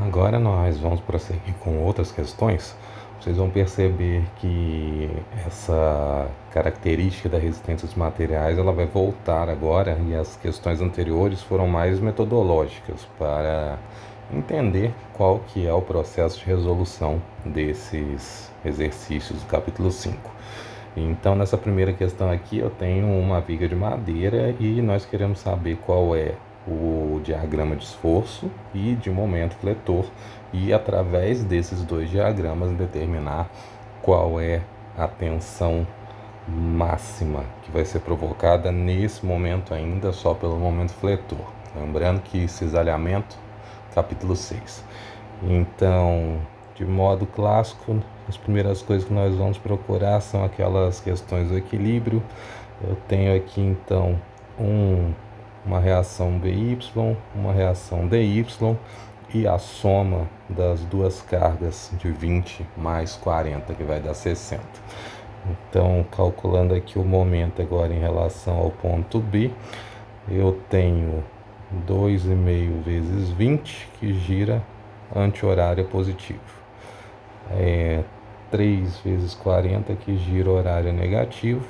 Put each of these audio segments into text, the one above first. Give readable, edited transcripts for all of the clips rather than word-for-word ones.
Agora nós vamos prosseguir com outras questões. Vocês vão perceber que essa característica da resistência dos materiais ela vai voltar agora, e as questões anteriores foram mais metodológicas para entender qual que é o processo de resolução desses exercícios do capítulo 5. Então, nessa primeira questão aqui, eu tenho uma viga de madeira e nós queremos saber qual é o diagrama de esforço e de momento fletor, e através desses dois diagramas determinar qual é a tensão máxima que vai ser provocada nesse momento ainda só pelo momento fletor. Lembrando que cisalhamento, capítulo 6. Então, de modo clássico, as primeiras coisas que nós vamos procurar são aquelas questões do equilíbrio. Eu tenho aqui então uma reação BY, uma reação DY e a soma das duas cargas de 20 mais 40, que vai dar 60. Então, calculando aqui o momento agora em relação ao ponto B, eu tenho 2,5 vezes 20, que gira anti-horário positivo. 3 vezes 40, que gira horário negativo.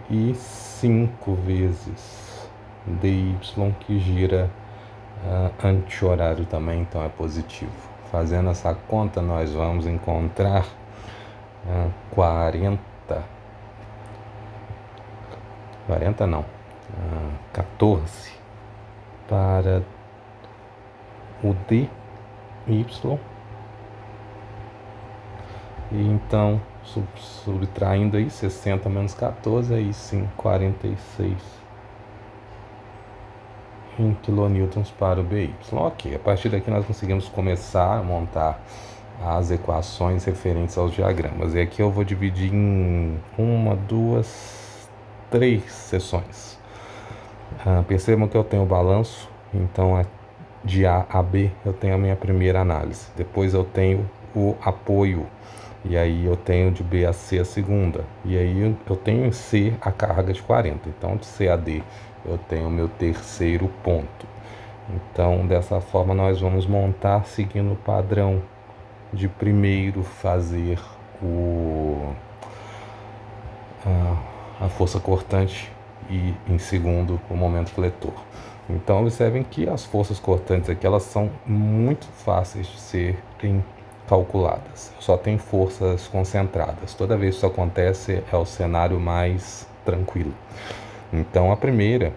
E 5 vezes DY, que gira anti-horário também, então é positivo. Fazendo essa conta, nós vamos encontrar 14 para o DY. E então, subtraindo aí 60 menos 14, aí sim 46 em quilonewtons para o BY. Ok, a partir daqui nós conseguimos começar a montar as equações referentes aos diagramas. E aqui eu vou dividir em 1, 2, 3 seções. Percebam que eu tenho o balanço, então de A a B eu tenho a minha primeira análise. Depois eu tenho o apoio, e aí eu tenho de B a C a segunda. E aí eu tenho em C a carga de 40. Então de C a D eu tenho o meu terceiro ponto. Então dessa forma nós vamos montar seguindo o padrão de primeiro fazer a força cortante e em segundo o momento fletor. Então observem que as forças cortantes aqui elas são muito fáceis de serem calculadas. Só tem forças concentradas. Toda vez que isso acontece é o cenário mais tranquilo. Então a primeira,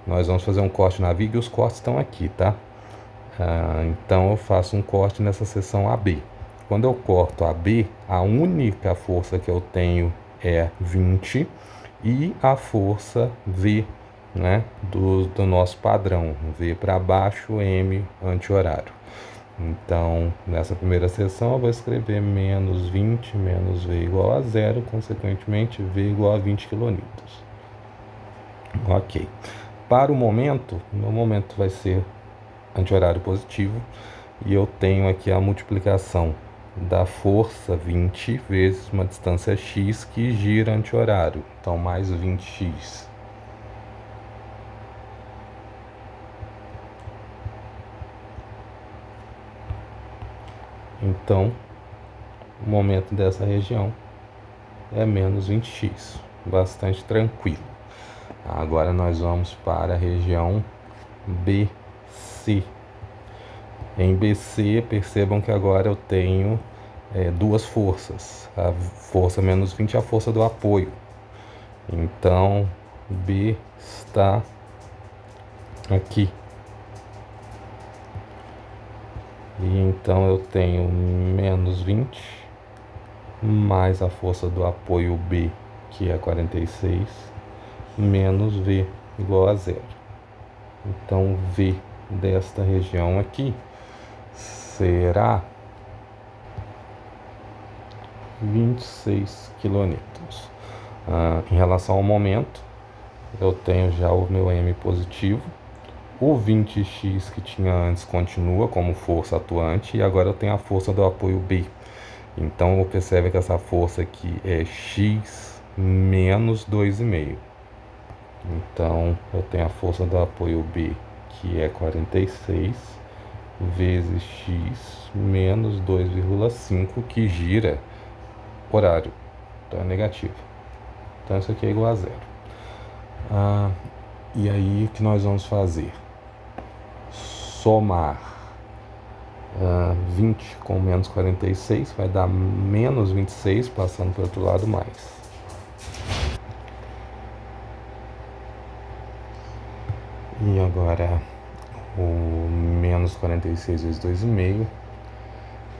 nós vamos fazer um corte na viga e os cortes estão aqui, tá? Então eu faço um corte nessa seção AB. Quando eu corto AB, a única força que eu tenho é 20 e a força V, né, do nosso padrão, V para baixo, M anti-horário. Então, nessa primeira seção eu vou escrever menos 20 menos V igual a zero, consequentemente V igual a 20 kN. Ok. Para o momento, meu momento vai ser anti-horário positivo, e eu tenho aqui a multiplicação da força 20 vezes uma distância x que gira anti-horário, então mais 20x. Então, o momento dessa região é menos 20x, bastante tranquilo. Agora nós vamos para a região BC. Em BC, percebam que agora eu tenho duas forças. A força menos 20 é a força do apoio. Então, B está aqui. E então eu tenho menos 20 mais a força do apoio B, que é 46, menos V igual a zero. Então V desta região aqui será 26 kN. Em relação ao momento, eu tenho já o meu M positivo. O 20x que tinha antes continua como força atuante, e agora eu tenho a força do apoio B. Então percebe que essa força aqui é x menos 2,5. Então eu tenho a força do apoio B, que é 46, vezes x menos 2,5, que gira horário, então é negativo. Então isso aqui é igual a zero. E aí o que nós vamos fazer? Somar 20 com menos 46 vai dar menos 26, passando para o outro lado mais. E agora o menos 46 vezes 2,5.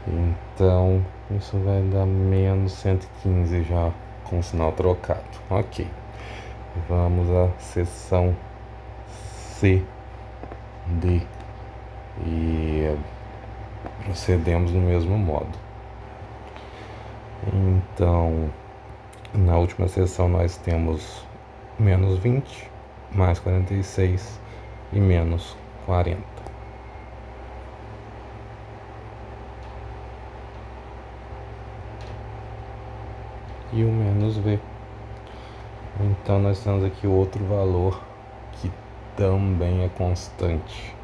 Então isso vai dar menos 115 já com o sinal trocado. Ok. Vamos à seção C, D. E procedemos do mesmo modo. Então, na última seção nós temos menos 20, mais 46 e menos 40. E o menos V. Então nós temos aqui outro valor que também é constante,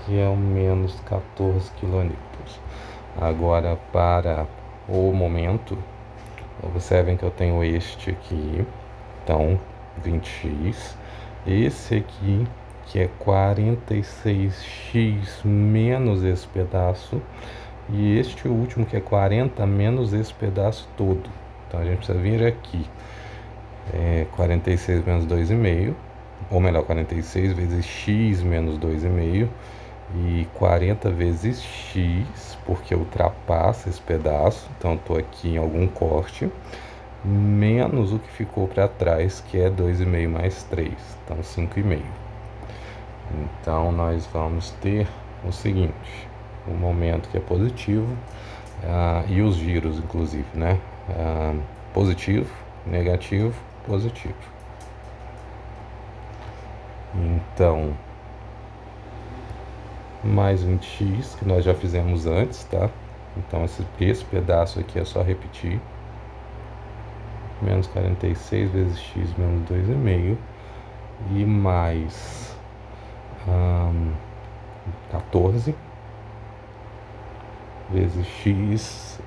que é o menos 14 kN. Agora, para o momento, observem que eu tenho este aqui, então 20x, esse aqui que é 46x menos esse pedaço, e este último que é 40 menos esse pedaço todo. Então a gente precisa vir aqui, 46 menos 2,5, ou melhor, 46 vezes x menos 2,5, e 40 vezes x, porque ultrapassa esse pedaço, então eu estou aqui em algum corte, menos o que ficou para trás, que é 2,5 mais 3, então 5,5. Então nós vamos ter o seguinte: o momento que é positivo, e os giros inclusive, né? Positivo, negativo, positivo. Então, mais 20x, que nós já fizemos antes, tá? Então esse pedaço aqui é só repetir. Menos 46 vezes x menos 2,5. E mais 14 vezes x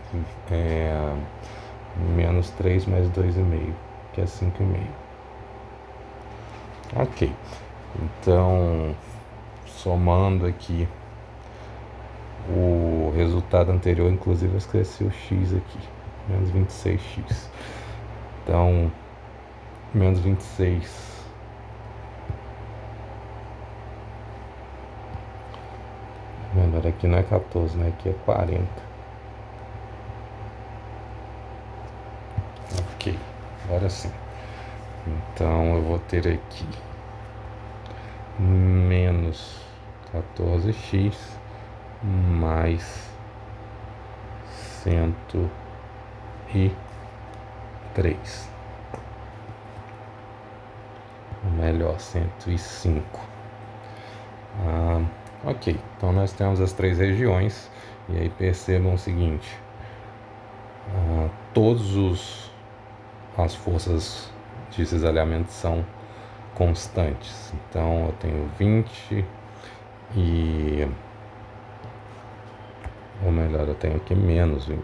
menos 3 mais 2,5, que é 5,5. Ok. Então, somando aqui o resultado anterior, inclusive eu esqueci o x aqui, menos 26x. Então, menos 26 melhor, aqui não é 14, né? Aqui é 40. Ok, agora sim. Então eu vou ter aqui menos 14x mais 103. Ou melhor, 105. Ok, então nós temos as três regiões. E aí percebam o seguinte: todas as forças de cisalhamento são constantes. Então eu tenho 20 e, ou melhor, eu tenho aqui menos 20.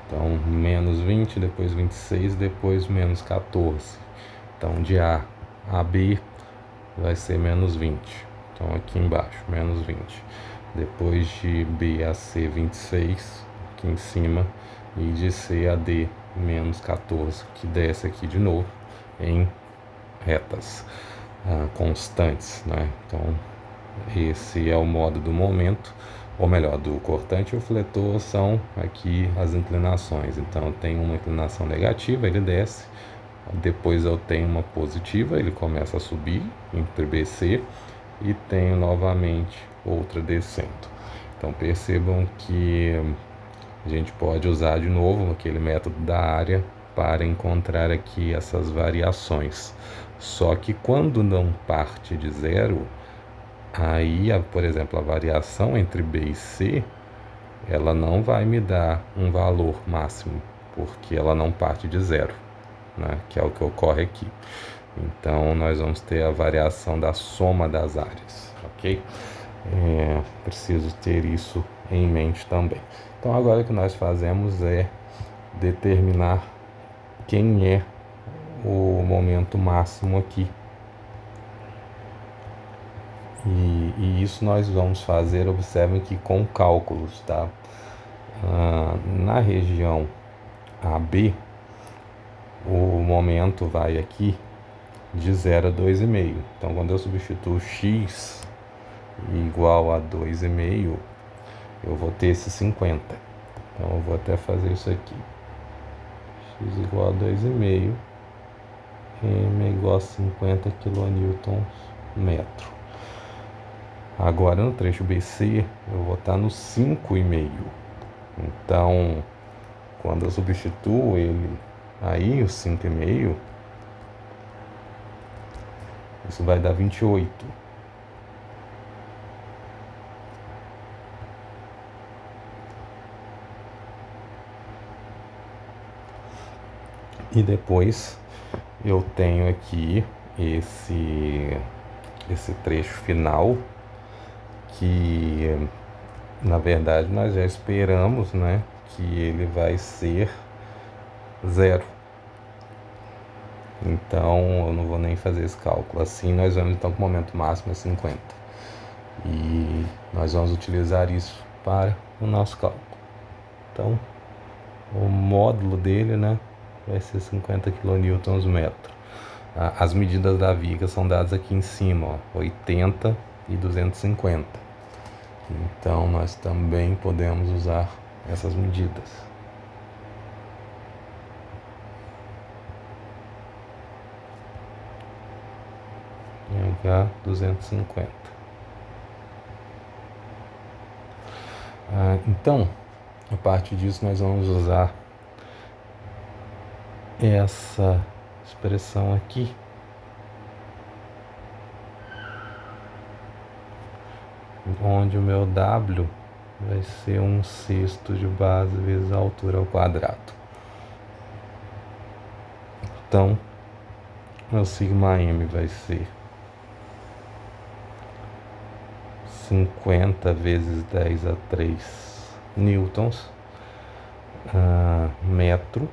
Então menos 20, depois 26, depois menos 14. Então de A a B vai ser menos 20. Então aqui embaixo, menos 20. Depois de B a C, 26, aqui em cima. E de C a D, menos 14, que desce aqui de novo em retas constantes, né? Então esse é o modo do momento, ou melhor, do cortante. E o fletor são aqui as inclinações. Então eu tenho uma inclinação negativa, ele desce. Depois eu tenho uma positiva, ele começa a subir entre BC, e tenho novamente outra descendo. Então percebam que a gente pode usar de novo aquele método da área para encontrar aqui essas variações. Só que quando não parte de zero, aí, por exemplo, a variação entre B e C, ela não vai me dar um valor máximo, porque ela não parte de zero, né? Que é o que ocorre aqui. Então nós vamos ter a variação da soma das áreas. ok? Preciso ter isso em mente também. Então agora o que nós fazemos é determinar quem é o momento máximo aqui. E isso nós vamos fazer, observem que com cálculos, tá? Na região AB, o momento vai aqui de 0 a 2,5. Então, quando eu substituo x igual a 2,5, eu vou ter esse 50. Então, eu vou até fazer isso aqui. X igual a 2,5, M igual a 50 kN/m. Agora, no trecho BC, eu vou estar no 5,5. Então, quando eu substituo ele aí, o 5,5, isso vai dar 28. E depois eu tenho aqui esse trecho final, que na verdade nós já esperamos, né, que ele vai ser 0. Então eu não vou nem fazer esse cálculo. Assim nós vamos então que o momento máximo é 50. E nós vamos utilizar isso para o nosso cálculo. Então o módulo dele, né, vai ser 50 kN/m. As medidas da viga são dadas aqui em cima, ó, 80 e 250. Então nós também podemos usar essas medidas. H250. Então, a partir disso nós vamos usar essa expressão aqui, onde o meu W vai ser 1/6 de base vezes a altura ao quadrado. Então, meu σm vai ser 50 vezes 10 a 3 newtons metro,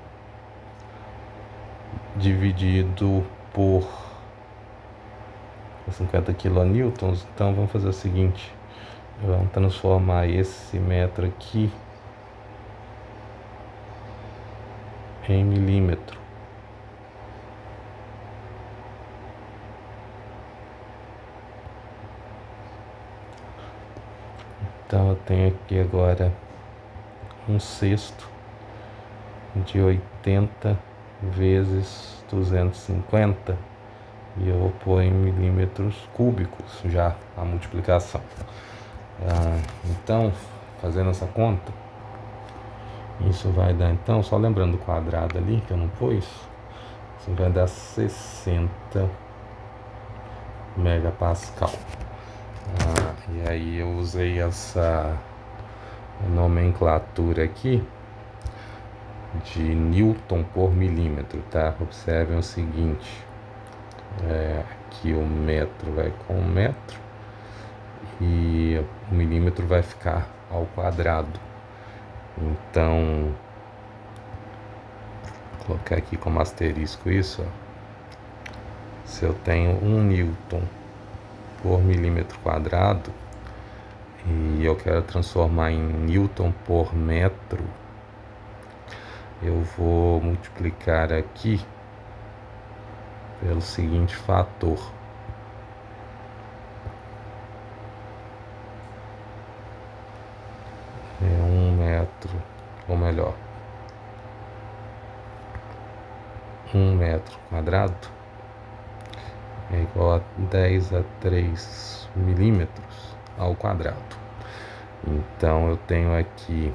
dividido por 50 kilonewtons. Então vamos fazer o seguinte, vamos transformar esse metro aqui em milímetro. Então eu tenho aqui agora 1/6 de 80 vezes 250, e eu vou pôr em milímetros cúbicos já a multiplicação. Então, fazendo essa conta, isso vai dar, então, só lembrando do quadrado ali que eu não pus, isso vai dar 60 megapascal. E aí eu usei essa nomenclatura aqui de Newton por milímetro, tá? Observem o seguinte, aqui o metro vai com o metro e o milímetro vai ficar ao quadrado. Então, vou colocar aqui como asterisco isso, ó. Se eu tenho 1 Newton por milímetro quadrado e eu quero transformar em Newton por metro, eu vou multiplicar aqui pelo seguinte fator. É 1 metro, ou melhor, 1 metro quadrado é igual a 10 a 3 milímetros ao quadrado. Então eu tenho aqui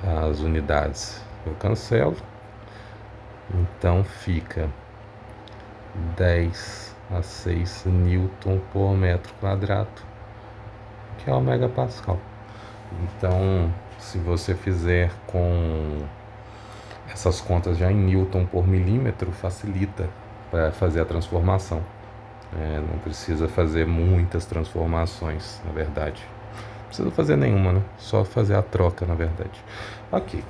as unidades, eu cancelo, então fica 10 a 6 newton por metro quadrado, que é o megapascal. Então, se você fizer com essas contas já em newton por milímetro, facilita para fazer a transformação. Não precisa fazer muitas transformações, na verdade. Não precisa fazer nenhuma, né? Só fazer a troca, na verdade. Ok.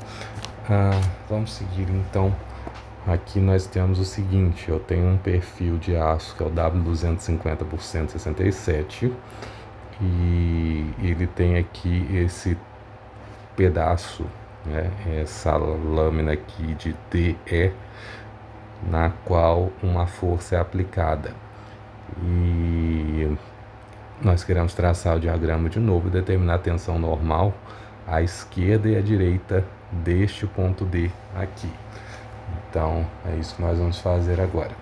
Vamos seguir, então. Aqui nós temos o seguinte. Eu tenho um perfil de aço, que é o W250 por 167. E ele tem aqui esse pedaço, né? Essa lâmina aqui de DE, na qual uma força é aplicada. E nós queremos traçar o diagrama de novo e determinar a tensão normal à esquerda e à direita deste ponto D aqui. Então, é isso que nós vamos fazer agora.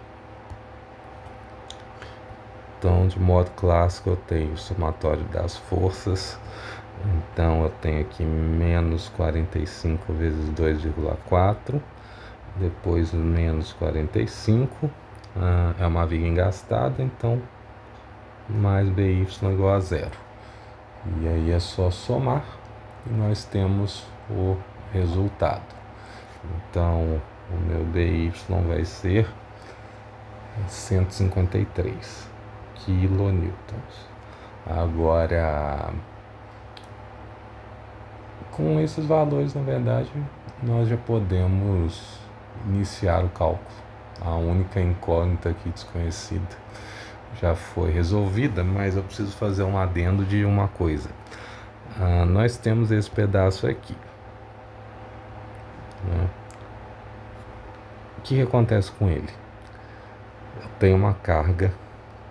Então, de modo clássico, eu tenho o somatório das forças. Então, eu tenho aqui menos 45 vezes 2,4. Depois, menos 45. É uma viga engastada, então, mais BY igual a zero. E aí é só somar e nós temos o resultado. Então, o meu BY vai ser 153 quilonewtons. Agora, com esses valores, na verdade, nós já podemos iniciar o cálculo. A única incógnita aqui desconhecida já foi resolvida, mas eu preciso fazer um adendo de uma coisa. Nós temos esse pedaço aqui, né? O que acontece com ele? Eu tenho uma carga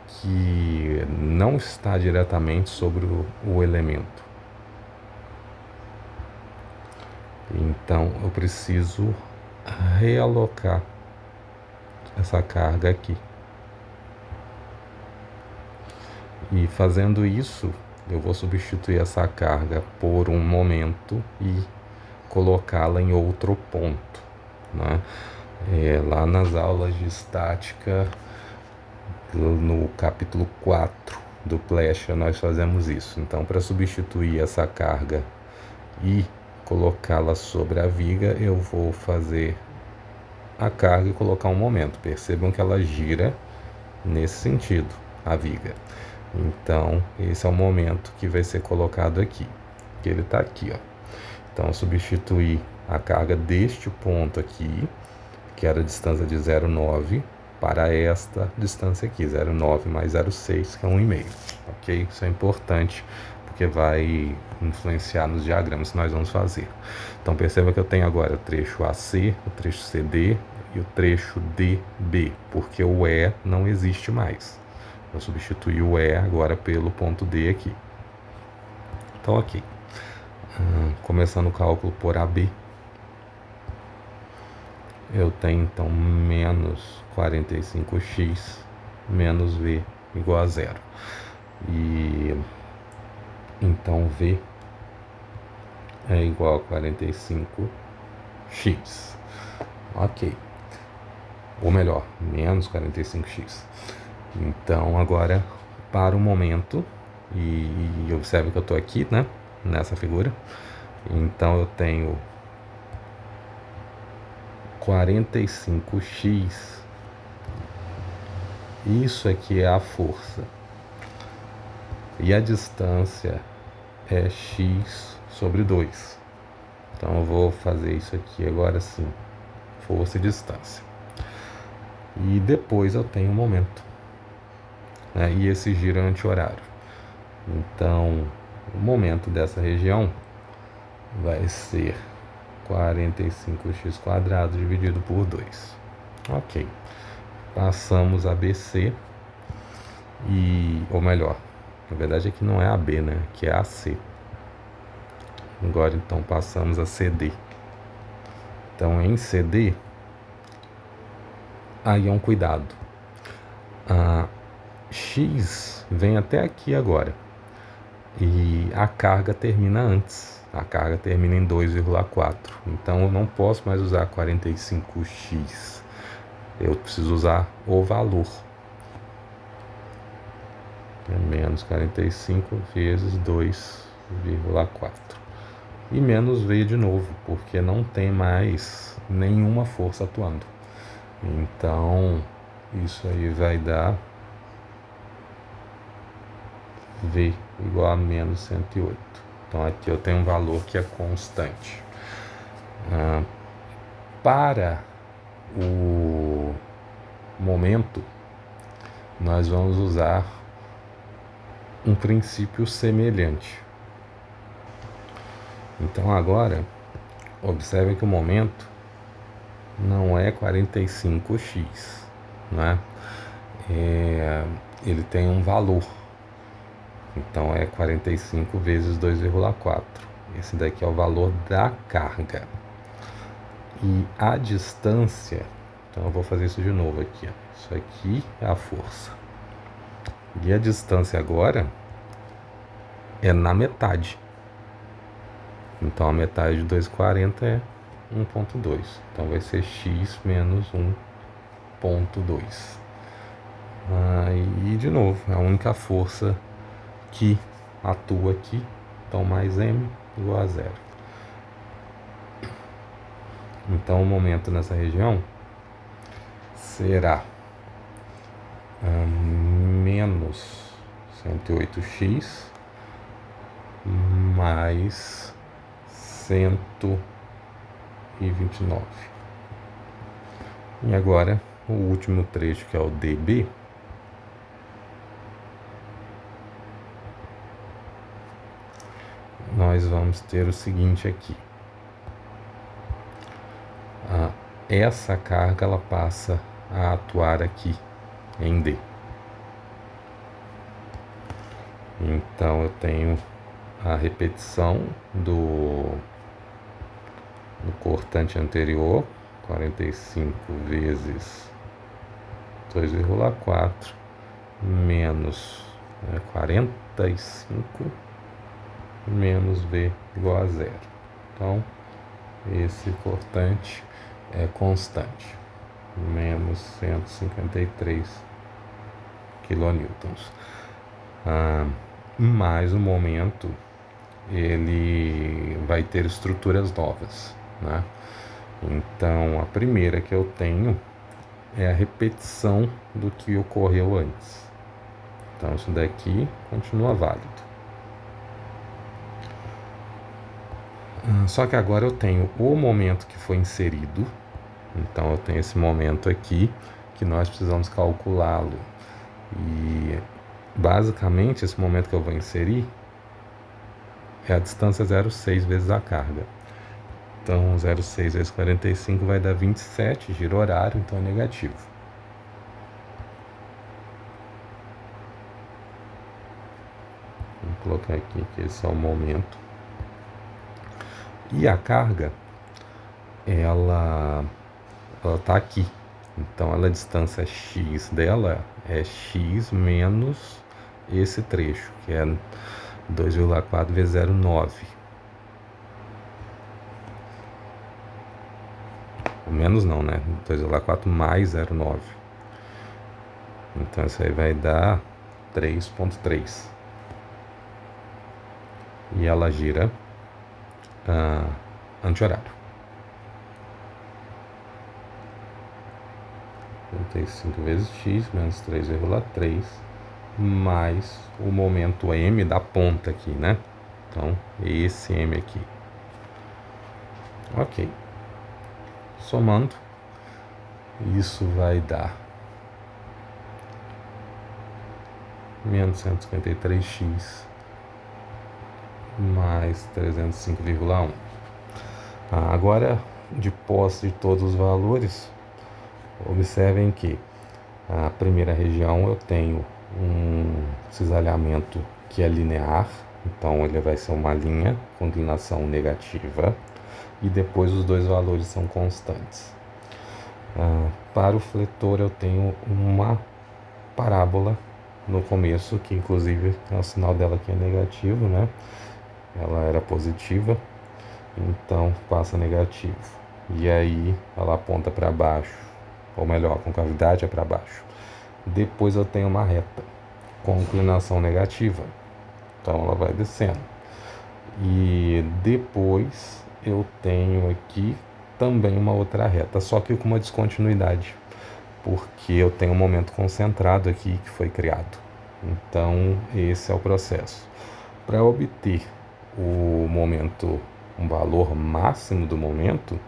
que não está diretamente sobre o elemento. Então eu preciso realocar essa carga aqui. E fazendo isso, eu vou substituir essa carga por um momento e colocá-la em outro ponto, né? Lá nas aulas de estática, no capítulo 4 do Plecha, nós fazemos isso. Então, para substituir essa carga e colocá-la sobre a viga, eu vou fazer a carga e colocar um momento. Percebam que ela gira nesse sentido, a viga. Então, esse é o momento que vai ser colocado aqui, que ele está aqui, ó. Então, substituir a carga deste ponto aqui, que era a distância de 0,9, para esta distância aqui, 0,9 mais 0,6, que é 1,5, ok? Isso é importante, porque vai influenciar nos diagramas que nós vamos fazer. Então, perceba que eu tenho agora o trecho AC, o trecho CD e o trecho DB, porque o E não existe mais. Eu substituí o E agora pelo ponto D aqui. Então, ok. Começando o cálculo por AB, eu tenho então menos 45x menos V igual a zero. E então V é igual a 45x. Ok. Ou melhor, menos 45x. Então agora, para o momento, e observe que eu estou aqui, né, nessa figura. Então eu tenho 45x. Isso aqui é a força. E a distância é x sobre 2. Então eu vou fazer isso aqui agora sim. Força e distância. E depois eu tenho um momento, né? E esse giro é anti-horário. Então, o momento dessa região vai ser 45x quadrado dividido por 2. Ok. Passamos a BC ou melhor, na verdade aqui não é AB, né? Aqui é AC. Agora então passamos a CD. Então em CD, aí é um cuidado. X vem até aqui agora. E a carga termina antes. A carga termina em 2,4. Então eu não posso mais usar 45x. Eu preciso usar o valor. É menos 45 vezes 2,4. E menos V de novo, porque não tem mais nenhuma força atuando. Então, isso aí vai dar V igual a menos 108. Então aqui eu tenho um valor que é constante. Para o momento, nós vamos usar um princípio semelhante. Então agora, observe que o momento não é 45x, né? Ele tem um valor. Então é 45 vezes 2,4. Esse daqui é o valor da carga. E a distância, então eu vou fazer isso de novo aqui. Isso aqui é a força. E a distância agora é na metade. Então a metade de 2,40 é 1,2. Então vai ser x menos 1,2. E de novo, é a única força que atua aqui. Então mais m igual a 0. Então o momento nessa região será menos 108x mais 129. E agora o último trecho, que é o dB, nós vamos ter o seguinte aqui. Essa carga ela passa a atuar aqui em D. Então eu tenho a repetição do cortante anterior, 45 vezes 2,4 menos 45 menos V igual a 0. Então esse cortante é constante, menos 153 quilonewtons. Mas o momento ele vai ter estruturas novas, né? Então a primeira que eu tenho é a repetição do que ocorreu antes. Então isso daqui continua válido. Só que agora eu tenho o momento que foi inserido. Então eu tenho esse momento aqui que nós precisamos calculá-lo. E basicamente esse momento que eu vou inserir é a distância 0,6 vezes a carga. Então 0,6 vezes 45 vai dar 27, giro horário, então é negativo. Vou colocar aqui que esse é o momento. E a carga, ela está aqui. Então a distância x dela é x menos esse trecho, que é 2,4 vezes 0,9. Menos não, né? 2,4 mais 0,9. Então isso aí vai dar 3,3. E ela gira anti-horário. 35 vezes x menos 3,3 mais o momento m da ponta aqui, né? Então, esse m aqui. Ok. Somando, isso vai dar menos 153x mais 305,1. Agora, de posse de todos os valores, observem que a primeira região eu tenho um cisalhamento que é linear, então ele vai ser uma linha com inclinação negativa, e depois os dois valores são constantes. Para o fletor eu tenho uma parábola no começo, que inclusive o sinal dela aqui é negativo, né? Ela era positiva, então passa negativo. E aí ela aponta para baixo, ou melhor, a concavidade é para baixo. Depois eu tenho uma reta com inclinação negativa, então ela vai descendo. E depois eu tenho aqui também uma outra reta, só que com uma descontinuidade, porque eu tenho um momento concentrado aqui que foi criado. Então, esse é o processo. Para obter o momento, um valor máximo do momento,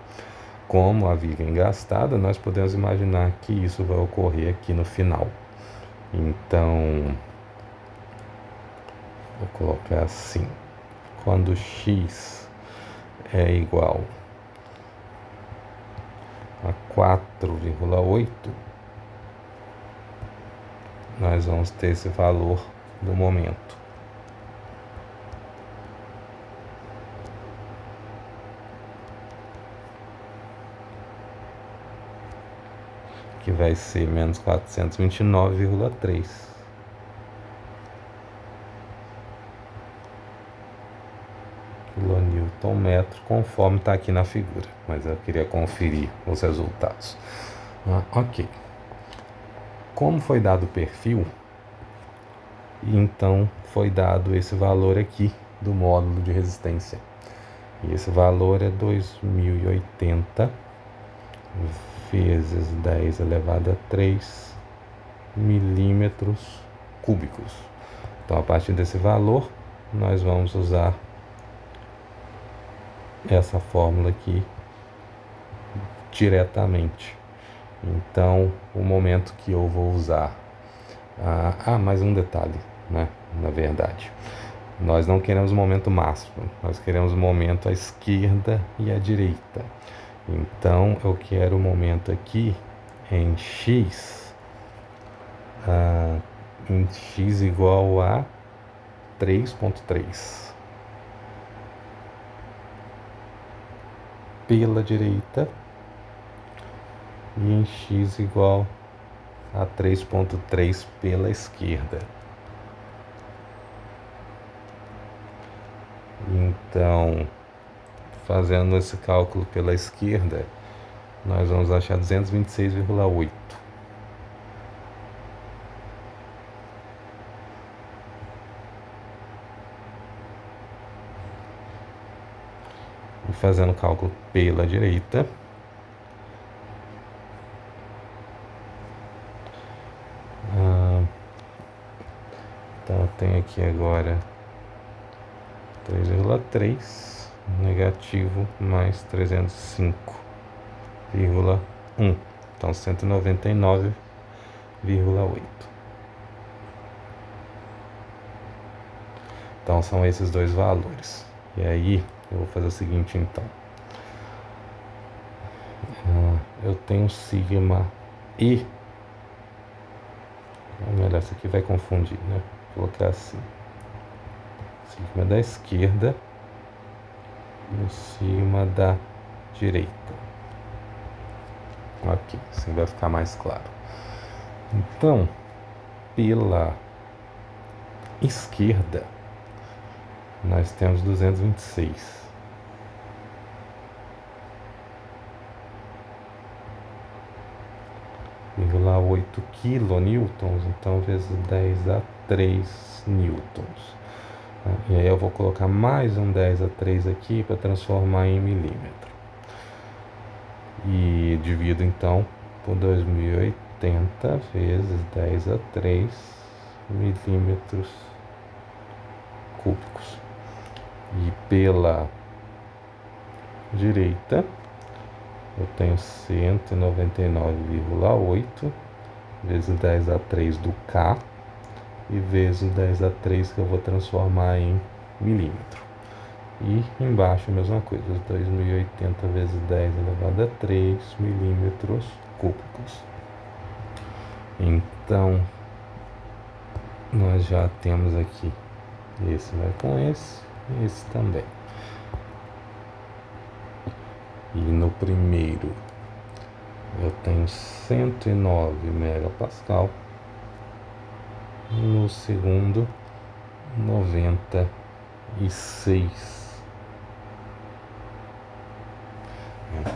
como a viga é engastada, nós podemos imaginar que isso vai ocorrer aqui no final. Então, vou colocar assim: quando x é igual a 4,8, nós vamos ter esse valor do momento. Que vai ser menos 429,3 kNm, conforme está aqui na figura. Mas eu queria conferir os resultados. Ok. Como foi dado o perfil, então foi dado esse valor aqui do módulo de resistência. E esse valor é 2080 vezes 10 elevado a 3 milímetros cúbicos. Então, a partir desse valor, nós vamos usar essa fórmula aqui diretamente. Então, o momento que eu vou usar... mais um detalhe, né? Na verdade, nós não queremos o momento máximo, nós queremos o momento à esquerda e à direita. Então, eu quero o momento aqui em x igual a 3,3 pela direita e em x igual a 3,3 pela esquerda. Então, fazendo esse cálculo pela esquerda, nós vamos achar 226,8. E fazendo o cálculo pela direita, então eu tenho aqui agora 3,3 negativo mais 305,1. Então 199,8. Então são esses dois valores. E aí eu vou fazer o seguinte então. Eu tenho sigma E. Melhor, isso aqui vai confundir, né? Vou colocar assim: sigma da esquerda em cima da direita. Ok, assim vai ficar mais claro. Então, pela esquerda, nós temos 226,8 quilonewtons, então vezes 10 a 3 newtons. E aí eu vou colocar mais um 10 a 3 aqui para transformar em milímetro. E divido então por 2080 vezes 10 a 3 milímetros cúbicos. E pela direita eu tenho 199,8 vezes 10 a 3 do K e vezes 10 a 3 que eu vou transformar em milímetro. E embaixo a mesma coisa, 2080 vezes 10 elevado a 3 milímetros cúbicos. Então, nós já temos aqui, esse vai com esse também. E no primeiro, eu tenho 109 megapascal. No segundo, 96.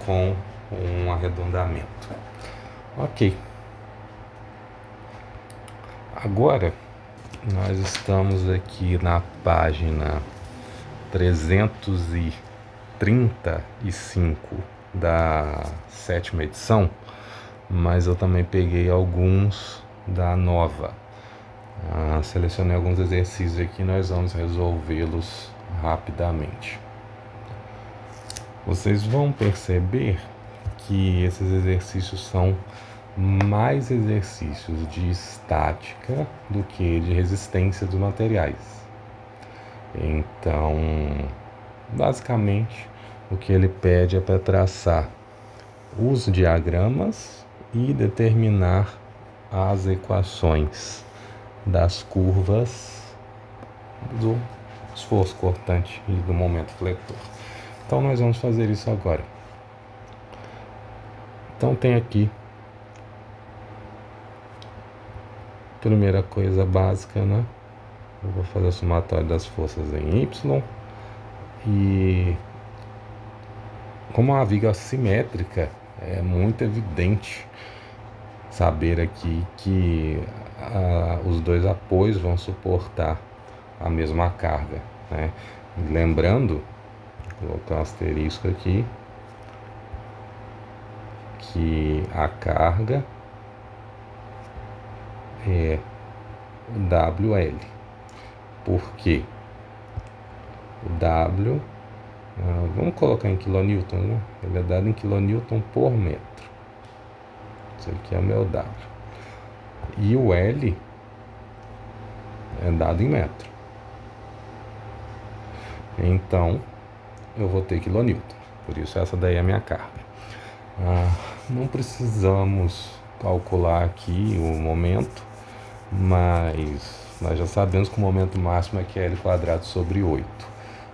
Com um arredondamento. Ok. Agora, nós estamos aqui na página 335 da 7ª edição, mas eu também peguei alguns da nova. Selecionei alguns exercícios aqui, nós vamos resolvê-los rapidamente. Vocês vão perceber que esses exercícios são mais exercícios de estática do que de resistência dos materiais. Então, basicamente, o que ele pede é para traçar os diagramas e determinar as equações das curvas do esforço cortante e do momento fletor. Então, nós vamos fazer isso agora. Então, tem aqui primeira coisa básica, né? Eu vou fazer o somatório das forças em Y. E como a viga simétrica, é muito evidente saber aqui que os dois apoios vão suportar a mesma carga, né? Lembrando, vou colocar um asterisco aqui, que a carga é o WL. Por quê? O W, vamos colocar em quilonewton, né? Ele é dado em quilonewton por metro. Isso aqui é o meu W. E o L é dado em metro. Então, eu vou ter quilonewton. Por isso, essa daí é a minha carga. Não precisamos calcular aqui o momento, mas nós já sabemos que o momento máximo é L² sobre 8.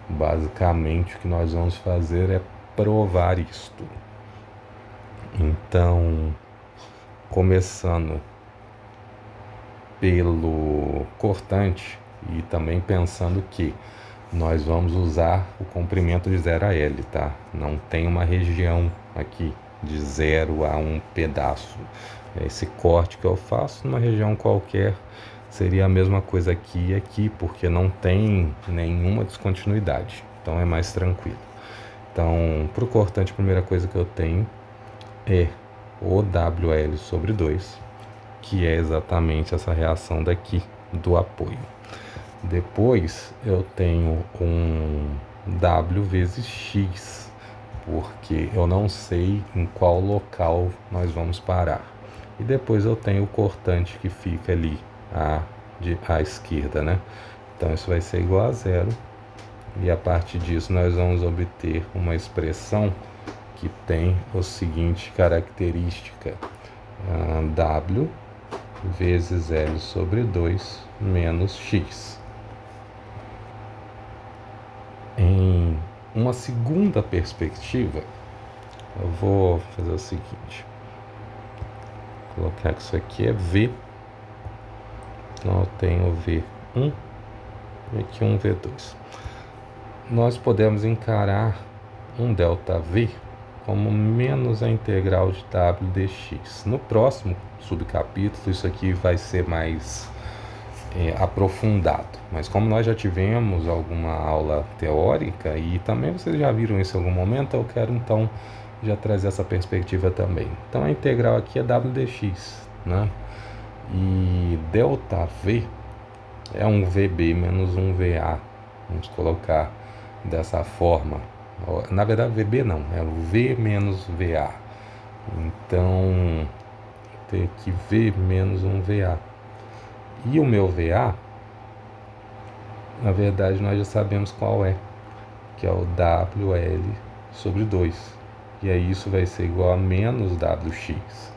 Basicamente, o que nós vamos fazer é provar isto. Então, começando pelo cortante e também pensando que nós vamos usar o comprimento de 0 a L, tá? Não tem uma região aqui de 0 a um pedaço. Esse corte que eu faço numa região qualquer seria a mesma coisa aqui e aqui, porque não tem nenhuma descontinuidade. Então é mais tranquilo. Então, para o cortante, a primeira coisa que eu tenho é o WL sobre 2, que é exatamente essa reação daqui do apoio. Depois eu tenho um W vezes X, porque eu não sei em qual local nós vamos parar. E depois eu tenho o cortante que fica ali à esquerda, né? Então isso vai ser igual a 0. E a partir disso nós vamos obter uma expressão que tem a seguinte característica: W vezes L sobre 2 menos X. Em uma segunda perspectiva, eu vou fazer o seguinte: vou colocar que isso aqui é V. Então eu tenho V1 e aqui um V2. Nós podemos encarar um ΔV como menos a integral de W dx. No próximo subcapítulo, isso aqui vai ser mais aprofundado. Mas como nós já tivemos alguma aula teórica e também vocês já viram isso em algum momento, eu quero então já trazer essa perspectiva também. Então a integral aqui é W dx, né? E ΔV é um VB menos um VA. Vamos colocar dessa forma. Na verdade, VB não, é o V menos VA. Então, tem aqui V menos um VA. E o meu VA, na verdade, nós já sabemos qual é, que é o WL sobre 2. E aí isso vai ser igual a menos WX.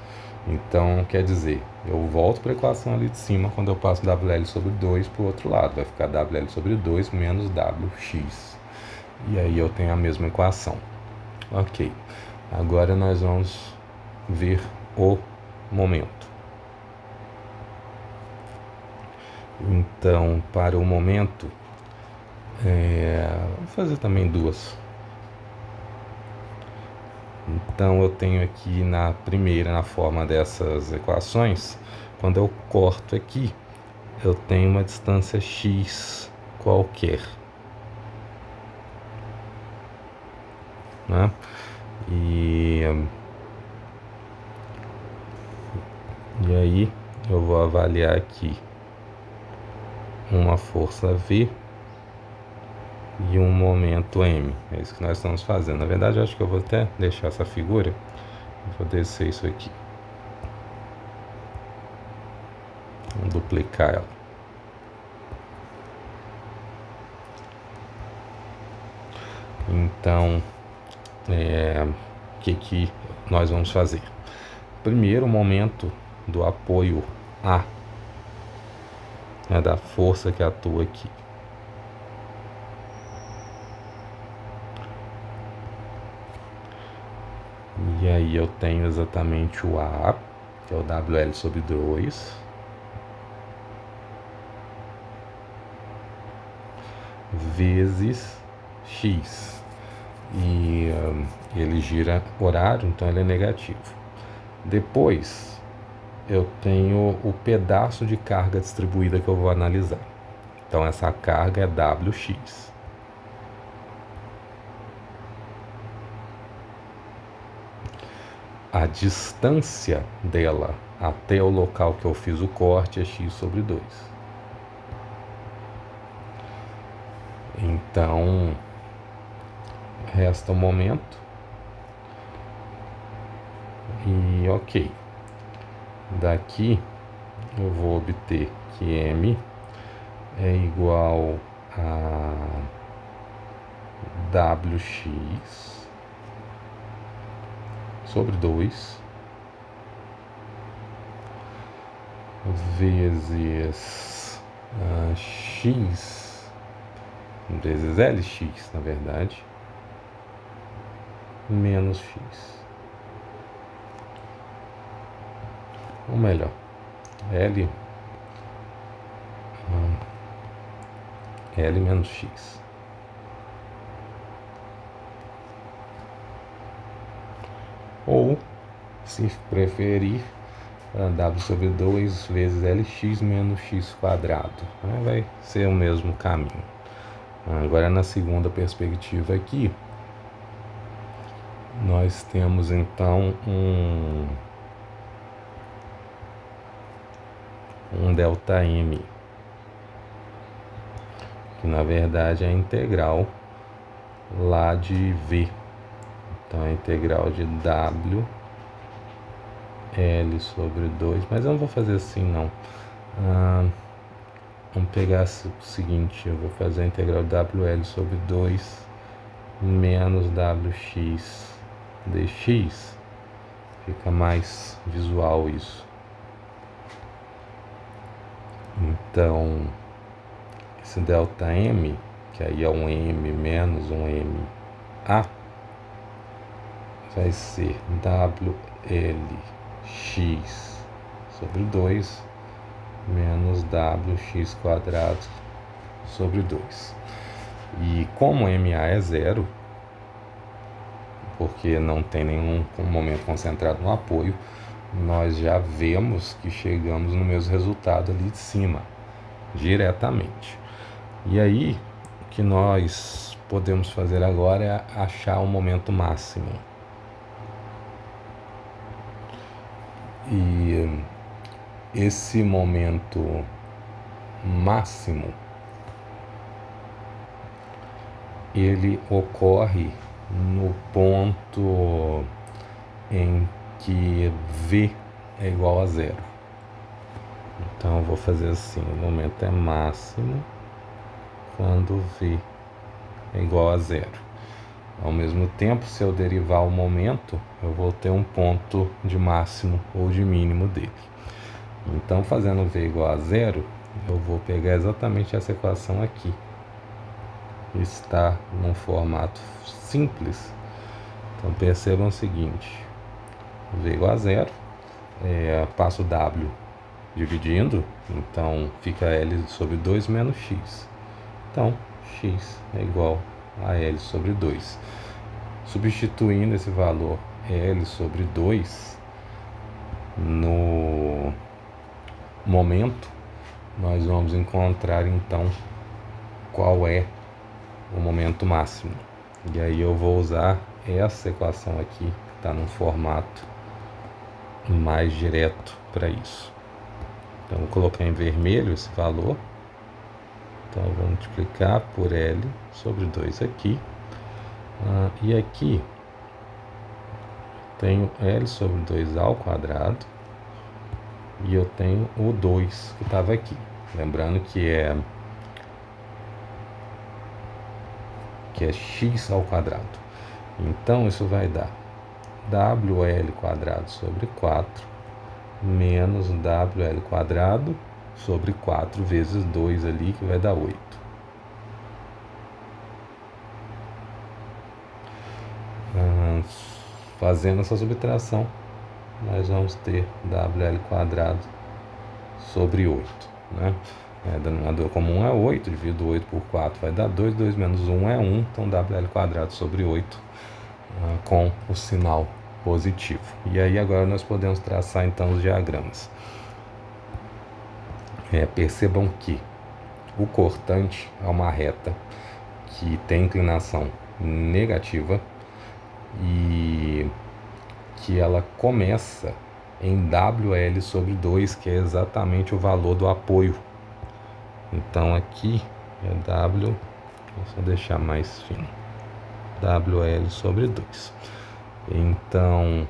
Então, quer dizer, eu volto para a equação ali de cima quando eu passo WL sobre 2 para o outro lado. Vai ficar WL sobre 2 menos WX. E aí eu tenho a mesma equação. Ok. Agora nós vamos ver o momento. Então, para o momento, vou fazer também duas. Então, eu tenho aqui na primeira, na forma dessas equações, quando eu corto aqui, eu tenho uma distância x qualquer, né? E aí eu vou avaliar aqui uma força V e um momento M. É isso que nós estamos fazendo. Na verdade, eu acho que eu vou até deixar essa figura. Vou descer isso aqui. Vamos duplicar ela. Então, o que nós vamos fazer? Primeiro, o momento do apoio A, né, da força que atua aqui. E aí eu tenho exatamente o A, que é o WL sobre 2, vezes X. E ele gira horário, então ele é negativo. Depois eu tenho o pedaço de carga distribuída que eu vou analisar. Então essa carga é WX. A distância dela até o local que eu fiz o corte é X sobre 2. Então, resta um momento. E ok. Daqui eu vou obter que M é igual a WX sobre 2 vezes X vezes LX, na verdade, menos X. Ou melhor, L menos X. Ou, se preferir, W sobre 2 vezes LX menos X quadrado. Vai ser o mesmo caminho. Agora, na segunda perspectiva aqui, nós temos então um ΔM, que na verdade é a integral lá de V. Então, a integral de W L sobre 2, mas eu não vou fazer assim não. Vamos pegar o seguinte, eu vou fazer a integral WL sobre 2 menos WX dx. Fica mais visual isso. Então, esse ΔM, que aí é um M menos um MA, vai ser WLX sobre 2 menos WX quadrado sobre 2. E como MA é zero, porque não tem nenhum momento concentrado no apoio, nós já vemos que chegamos no mesmo resultado ali de cima, diretamente. E aí, o que nós podemos fazer agora é achar o momento máximo. E esse momento máximo, ele ocorre no ponto em que V é igual a zero. Então eu vou fazer assim, o momento é máximo quando V é igual a zero. Ao mesmo tempo, se eu derivar o momento, eu vou ter um ponto de máximo ou de mínimo dele. Então, fazendo V igual a zero, eu vou pegar exatamente essa equação aqui. Está num formato simples. Então, percebam o seguinte. V igual a zero. Passo W dividindo. Então, fica L sobre 2 menos X. Então, X é igual a L sobre 2. Substituindo esse valor L sobre 2 no momento, nós vamos encontrar então qual é o momento máximo. E aí eu vou usar essa equação aqui, que está num formato mais direto para isso. Então, vou colocar em vermelho esse valor. Então eu vou multiplicar por L sobre 2 aqui. E aqui tenho L sobre 2 ao quadrado. E eu tenho o 2 que estava aqui. Lembrando que é x ao quadrado. Então isso vai dar WL quadrado sobre 4 menos WL quadrado sobre 4 vezes 2 ali, que vai dar 8. Fazendo essa subtração, nós vamos ter WL quadrado sobre 8, né? Denominador comum é 8, divido 8 por 4 vai dar 2, 2 menos 1 é 1, então WL quadrado sobre 8 com o sinal positivo. E aí agora nós podemos traçar então os diagramas. Percebam que o cortante é uma reta que tem inclinação negativa e que ela começa em WL sobre 2, que é exatamente o valor do apoio. Então aqui é W, vou deixar mais fino, WL sobre 2. Então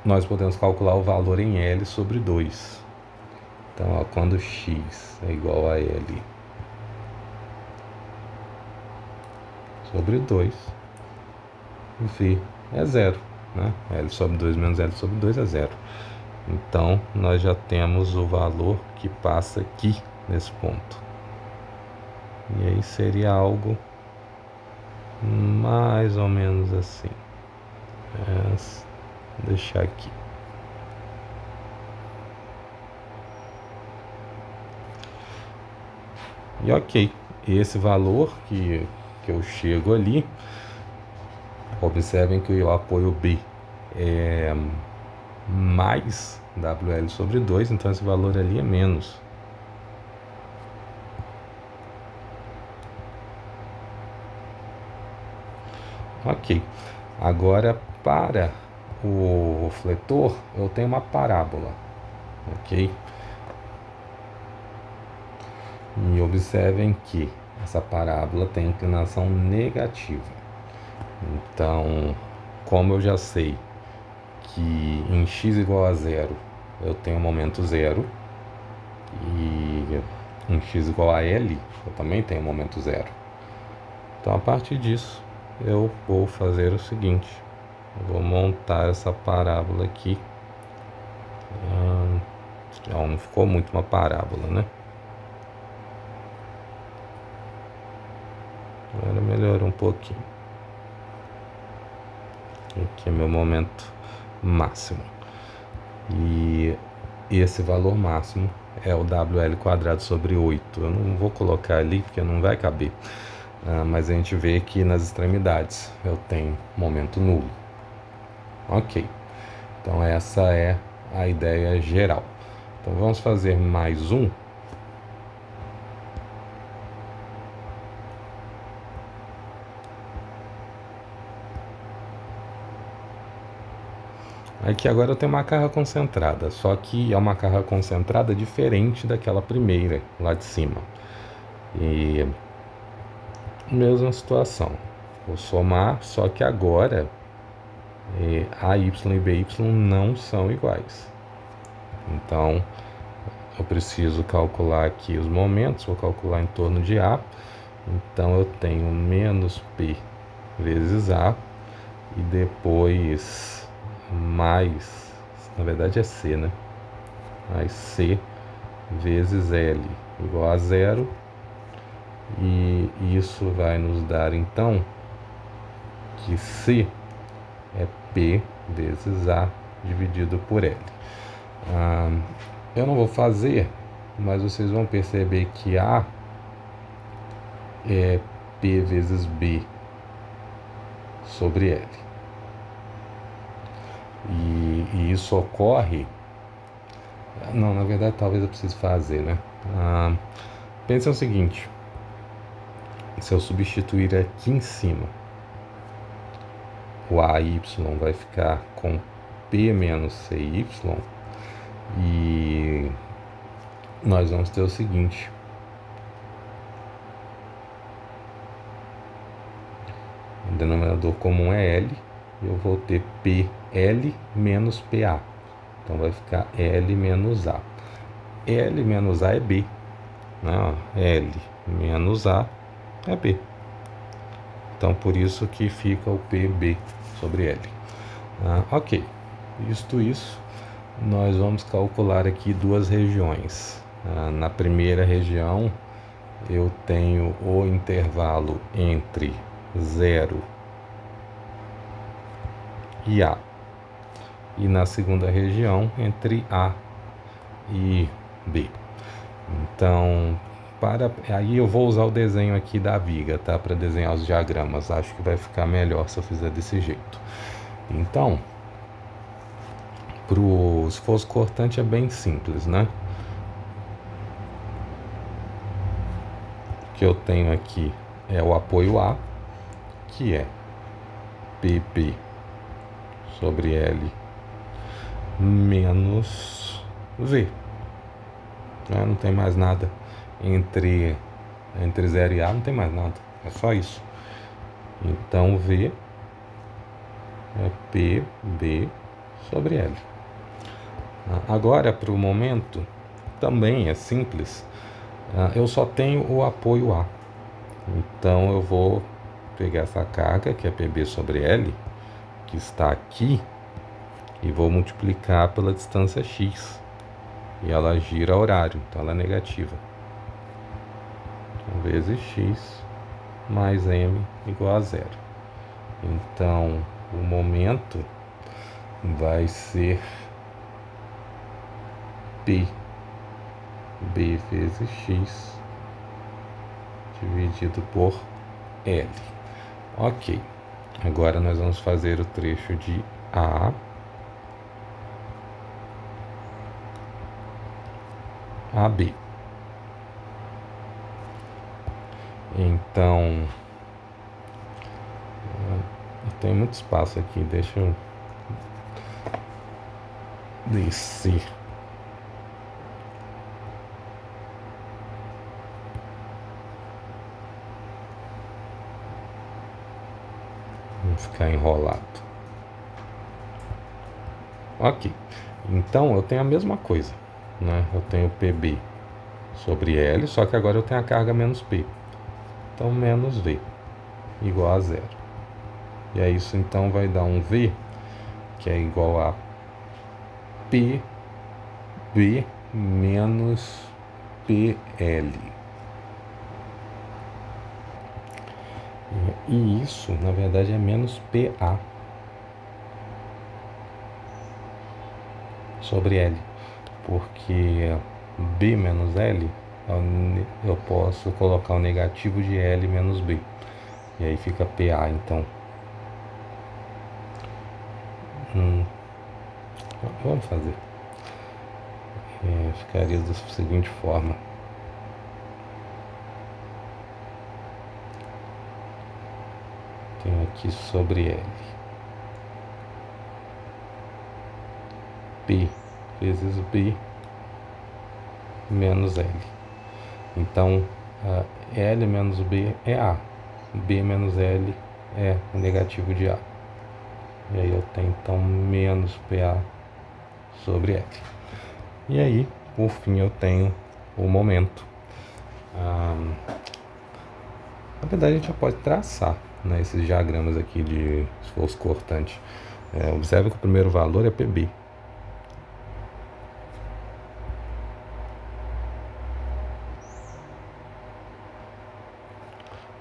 nós podemos calcular o valor em L sobre 2. Então quando x é igual a L sobre 2, V é zero, né? L sobre 2 menos L sobre 2 é zero. Então nós já temos o valor que passa aqui nesse ponto. E aí seria algo mais ou menos assim. Vou deixar aqui. E ok, esse valor que eu chego ali, observem que o apoio B é mais WL sobre 2, então esse valor ali é menos. Ok, agora para o fletor eu tenho uma parábola, ok? E observem que essa parábola tem inclinação negativa. Então, como eu já sei que em x igual a zero eu tenho momento zero, e em x igual a L eu também tenho momento zero. Então, a partir disso, eu vou fazer o seguinte: eu vou montar essa parábola aqui. Não ficou muito uma parábola, né? Agora melhorou um pouquinho. Aqui é meu momento máximo. E esse valor máximo é o WL quadrado sobre 8. Eu não vou colocar ali porque não vai caber. Mas a gente vê que nas extremidades eu tenho momento nulo. Ok. Então essa é a ideia geral. Então vamos fazer mais um. Aqui agora eu tenho uma carga concentrada, só que é uma carga concentrada diferente daquela primeira, lá de cima. E mesma situação. Vou somar, só que agora AY e BY não são iguais. Então eu preciso calcular aqui os momentos, vou calcular em torno de A. Então eu tenho menos P vezes A e depois mais, na verdade é C, né? Mais C vezes L igual a zero. E isso vai nos dar então que C é P vezes A dividido por L. Eu não vou fazer, mas vocês vão perceber que A é P vezes B sobre L. E isso ocorre... Não, na verdade talvez eu precise fazer, né? Pensa o seguinte: se eu substituir aqui em cima, o AY vai ficar com P menos CY, e nós vamos ter o seguinte: denominador comum é L, eu vou ter PL menos PA. Então vai ficar L menos A. L menos A é B. Né? L menos A é B. Então por isso que fica o PB sobre L. Ok. Visto isso, nós vamos calcular aqui duas regiões. Na primeira região, eu tenho o intervalo entre 0 e A. E na segunda região, entre A e B. Então, aí eu vou usar o desenho aqui da viga, tá? Para desenhar os diagramas. Acho que vai ficar melhor se eu fizer desse jeito. Então, para o esforço cortante é bem simples, né? O que eu tenho aqui é o apoio A, que é PP sobre L menos V. Não tem mais nada entre 0 e A, não tem mais nada, é só isso. Então V é PB sobre L. Agora, para o momento, também é simples. Eu só tenho o apoio A. Então eu vou pegar essa carga, que é PB sobre L, que está aqui, e vou multiplicar pela distância x. E ela gira a horário, então ela é negativa. Então, vezes x mais m igual a zero. Então, o momento vai ser P B vezes x dividido por L. Ok. Agora nós vamos fazer o trecho de A a B. Então, tem muito espaço aqui, deixa eu descer. Vou ficar enrolado. Ok. Então eu tenho a mesma coisa, né? Eu tenho PB sobre L, só que agora eu tenho a carga menos P. Então menos V igual a zero. E aí isso então vai dar um V que é igual a PB menos PL. E isso, na verdade, é menos PA sobre L. Porque B menos L, eu posso colocar o negativo de L menos B. E aí fica PA, então. Vamos fazer. Ficaria da seguinte forma. Tenho aqui sobre L. P vezes B menos L. Então, L menos B é A. B menos L é o negativo de A. E aí eu tenho então menos PA sobre L. E aí, por fim, eu tenho o momento. Na verdade, a gente já pode traçar, né, esses diagramas aqui de esforço cortante. Observe que o primeiro valor é PB.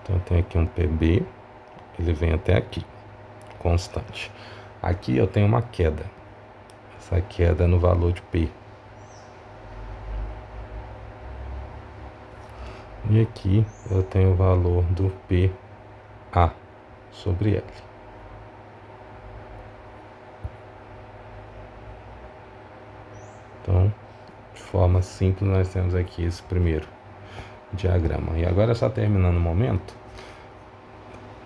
Então eu tenho aqui um PB, ele vem até aqui, constante. Aqui eu tenho uma queda. Essa queda é no valor de P. E aqui eu tenho o valor do PA sobre L. Então, de forma simples, nós temos aqui esse primeiro diagrama. E agora, só terminando o momento,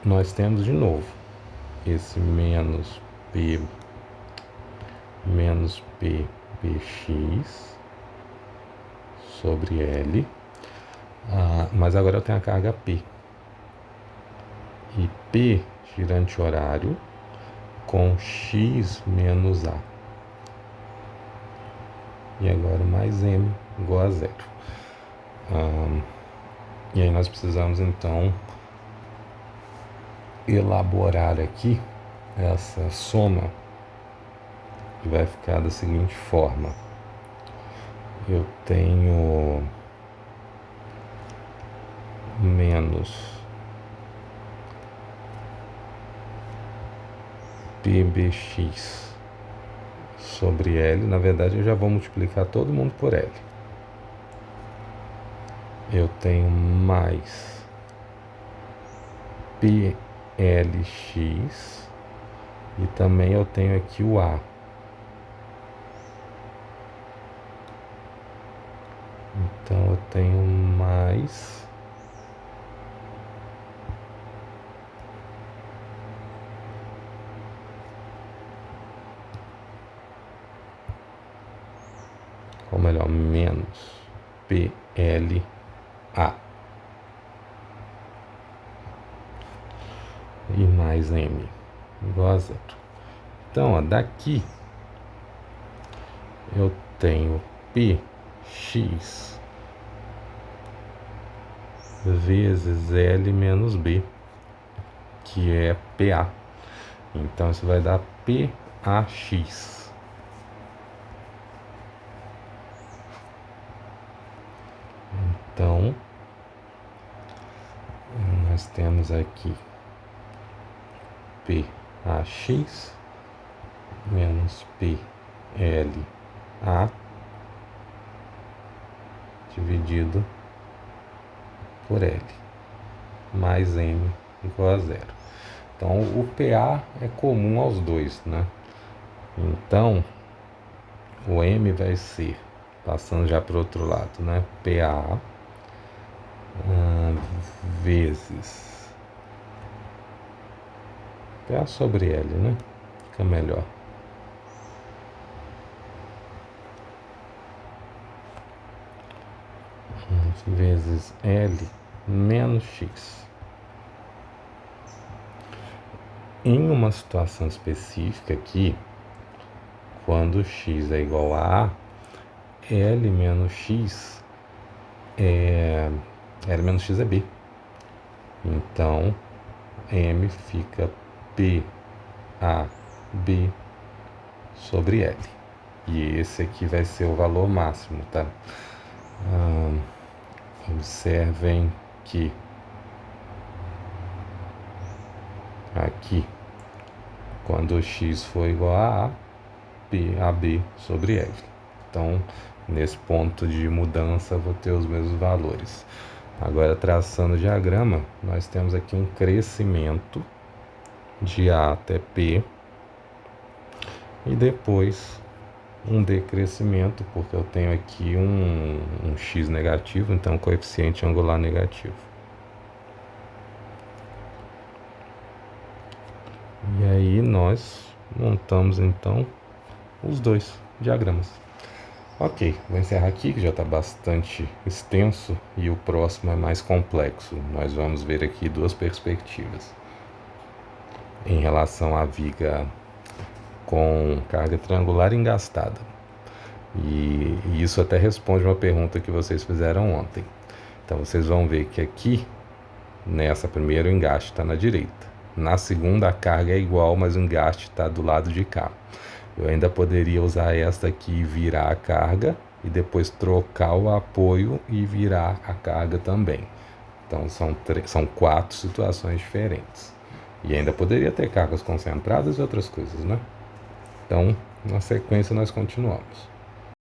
nós temos de novo esse menos PBx sobre L. Mas agora eu tenho a carga P. E girante horário com x menos a. E agora mais m igual a zero. E aí nós precisamos então elaborar aqui essa soma, que vai ficar da seguinte forma. Eu tenho menos pbx sobre L. Na verdade, eu já vou multiplicar todo mundo por L. Eu tenho mais PLX e também eu tenho aqui o A. Então eu tenho mais ou melhor, menos PLA e mais M igual a zero. Então, ó, daqui eu tenho PX vezes L menos B, que é PA. Então, isso vai dar PAX. Então, nós temos aqui PAX menos PLA dividido por L, mais M igual a zero. Então, o PA é comum aos dois, né? Então, o M vai ser, passando já para o outro lado, né? PA vezes PA sobre L, né? Fica melhor. Vezes L menos X. Em uma situação específica aqui, quando x é igual a A, L menos X é B. Então, M fica PAB sobre L. E esse aqui vai ser o valor máximo, tá? Observem que aqui, quando x for igual a A, PAB sobre L. Então, nesse ponto de mudança, vou ter os mesmos valores. Agora, traçando o diagrama, nós temos aqui um crescimento de A até P e depois um decrescimento, porque eu tenho aqui um x negativo, então coeficiente angular negativo. E aí nós montamos então os dois diagramas. Ok, vou encerrar aqui, que já está bastante extenso e o próximo é mais complexo. Nós vamos ver aqui duas perspectivas em relação à viga com carga triangular engastada. E isso até responde uma pergunta que vocês fizeram ontem. Então vocês vão ver que aqui, nessa primeira, o engaste está na direita. Na segunda, a carga é igual, mas o engaste está do lado de cá. Eu ainda poderia usar esta aqui e virar a carga, e depois trocar o apoio e virar a carga também. Então são 4 situações diferentes. E ainda poderia ter cargas concentradas e outras coisas, né? Então, na sequência, nós continuamos.